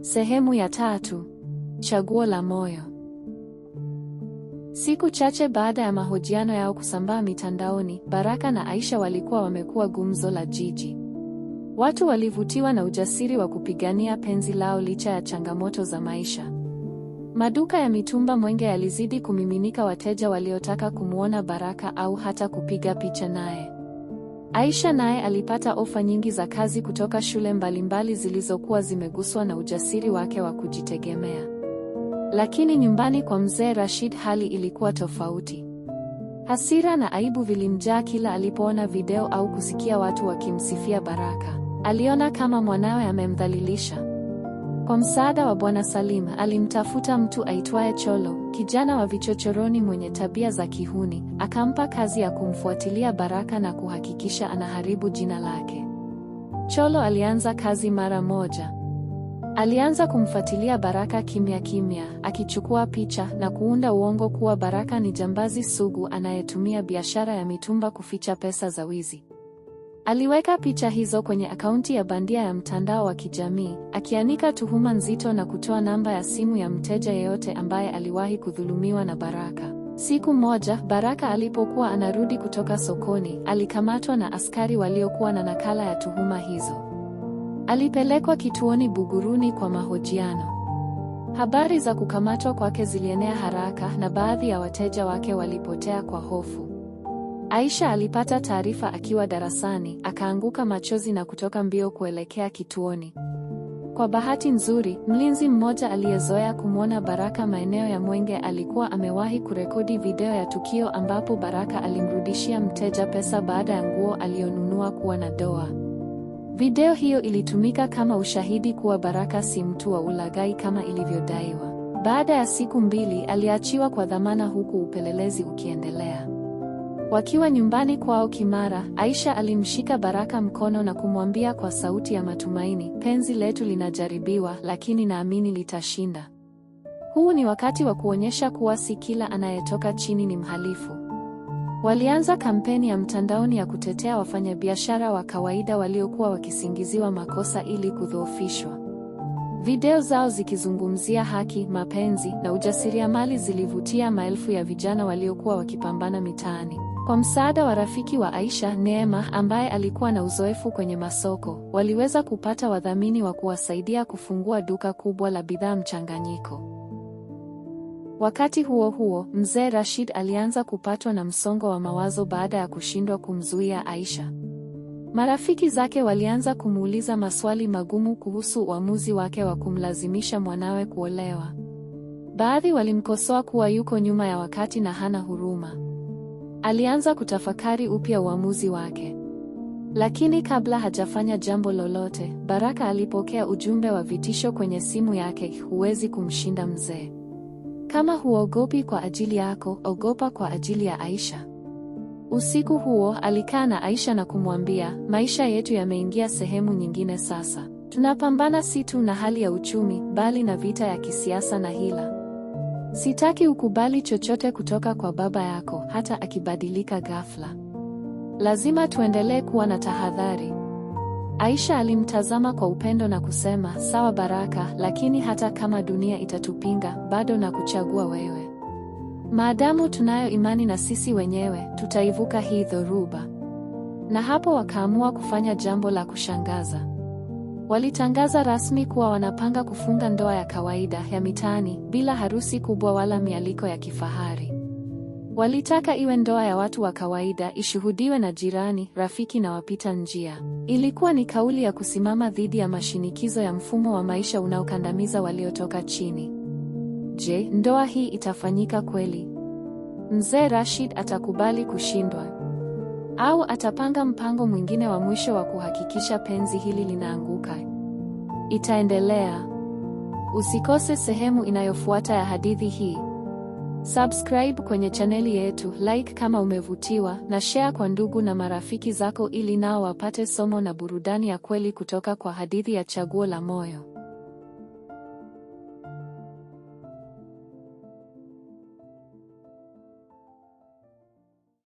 Sehemu ya 3. Chaguo la moyo. Siku chache baada ya mahojiano yao kusambaa mitandaoni, Baraka na Aisha walikuwa wamekuwa gumzo la jiji. Watu walivutiwa na ujasiri wa kupigania penzi lao licha ya changamoto za maisha. Maduka ya mitumba Mwenge yalizidi kumiminika wateja waliotaka kumuona Baraka au hata kupiga picha naye. Aisha naye alipata ofa nyingi za kazi kutoka shule mbalimbali zilizokuwa zimeguswa na ujasiri wake wa kujitegemea. Lakini nyumbani kwa mzee Rashid hali ilikuwa tofauti. Hasira na aibu vilimjaa kila alipoona video au kusikia watu wakimsifia Baraka. Aliona kama mwanawe amemdhalilisha. Kwa msaada wa Bwana Salim, alimtafuta mtu aitwaye Cholo, kijana wa vichochoroni mwenye tabia za kihuni, akampa kazi ya kumfuatilia Baraka na kuhakikisha anaharibu jina lake. Cholo alianza kazi mara moja. Alianza kumfuatilia Baraka kimya kimya, akichukua picha na kuunda uongo kuwa Baraka ni jambazi sugu anayetumia biashara ya mitumba kuficha pesa za wizi. Aliweka picha hizo kwenye akaunti ya bandia ya mtandao wa kijamii, akianika tuhuma nzito na kutoa namba ya simu ya mteja yeyote ambaye aliwahi kudhulumiwa na Baraka. Siku moja, Baraka alipokuwa anarudi kutoka sokoni, alikamatwa na askari waliokuwa na nakala ya tuhuma hizo. Alipelekwa kituoni Buguruni kwa mahojiano. Habari za kukamatwa kwake zilienea haraka na baadhi ya wateja wake walipotea kwa hofu. Aisha alipata taarifa akiwa darasani, akaanguka machozi na kutoka mbio kuelekea kituoni. Kwa bahati nzuri, mlinzi mmoja aliyezoea kumwona Baraka maeneo ya Mwenge alikuwa amewahi kurekodi video ya tukio ambapo Baraka alimrudishia mteja pesa baada ya nguo aliyonunua kuwa na doa. Video hiyo ilitumika kama ushahidi kuwa Baraka si mtu wa ulaghai kama ilivyodaiwa. Baada ya siku 2 aliachiwa kwa dhamana huku upelelezi ukiendelea. Wakiwa nyumbani kwao Kimara, Aisha alimshika Baraka mkono na kumwambia kwa sauti ya matumaini, penzi letu linajaribiwa, lakini naamini litashinda. Huu ni wakati wa kuonyesha kuwa si kila anayetoka chini ni mhalifu. Walianza kampeni ya mtandaoni ya kutetea wafanyabiashara wa kawaida waliokuwa wakisingiziwa makosa ili kudhoofishwa. Video zao zikizungumzia haki, mapenzi na ujasiriamali zilivutia maelfu ya vijana waliokuwa wakipambana mitaani. Kwa msaada wa rafiki wa Aisha, Neema, ambaye alikuwa na uzoefu kwenye masoko, waliweza kupata wadhamini wa kuwasaidia kufungua duka kubwa la bidhaa mchanganyiko. Wakati huo huo, mzee Rashid alianza kupatwa na msongo wa mawazo baada ya kushindwa kumzuia Aisha. Marafiki zake walianza kumuuliza maswali magumu kuhusu uamuzi wake wa kumlazimisha mwanawe kuolewa. Baadhi walimkosoa kuwa yuko nyuma ya wakati na hana huruma. Alianza kutafakari upya uamuzi wake. Lakini kabla hajafanya jambo lolote, Baraka alipokea ujumbe wa vitisho kwenye simu yake, huwezi kumshinda mzee. Kama huogopi kwa ajili yako, ogopa kwa ajili ya Aisha. Usiku huo alikaa na Aisha na kumwambia, maisha yetu yameingia sehemu nyingine sasa. Tunapambana si tu na hali ya uchumi, bali na vita ya kisiasa na hila. Sitaki ukubali chochote kutoka kwa baba yako, hata akibadilika ghafla. Lazima tuendelee kuwa na tahadhari. Aisha alimtazama kwa upendo na kusema, sawa Baraka, lakini hata kama dunia itatupinga, bado na kuchagua wewe. Maadamu tunayo imani na sisi wenyewe, tutaivuka hii dhoruba. Na hapo wakaamua kufanya jambo la kushangaza. Walitangaza rasmi kuwa wanapanga kufunga ndoa ya kawaida ya mitaani, bila harusi kubwa wala mialiko ya kifahari. Walitaka iwe ndoa ya watu wa kawaida, ishuhudiwe na jirani, rafiki na wapita njia. Ilikuwa ni kauli ya kusimama dhidi ya mashinikizo ya mfumo wa maisha unaokandamiza waliotoka chini. Je, ndoa hii itafanyika kweli? Mzee Rashid atakubali kushindwa? Au atapanga mpango mwingine wa mwisho wa kuhakikisha penzi hili linaanguka? Itaendelea. Usikose sehemu inayofuata ya hadithi hii. Subscribe kwenye chaneli yetu, like kama umevutiwa, na share kwa ndugu na marafiki zako ili nao wapate somo na burudani ya kweli kutoka kwa hadithi ya Chaguo la Moyo.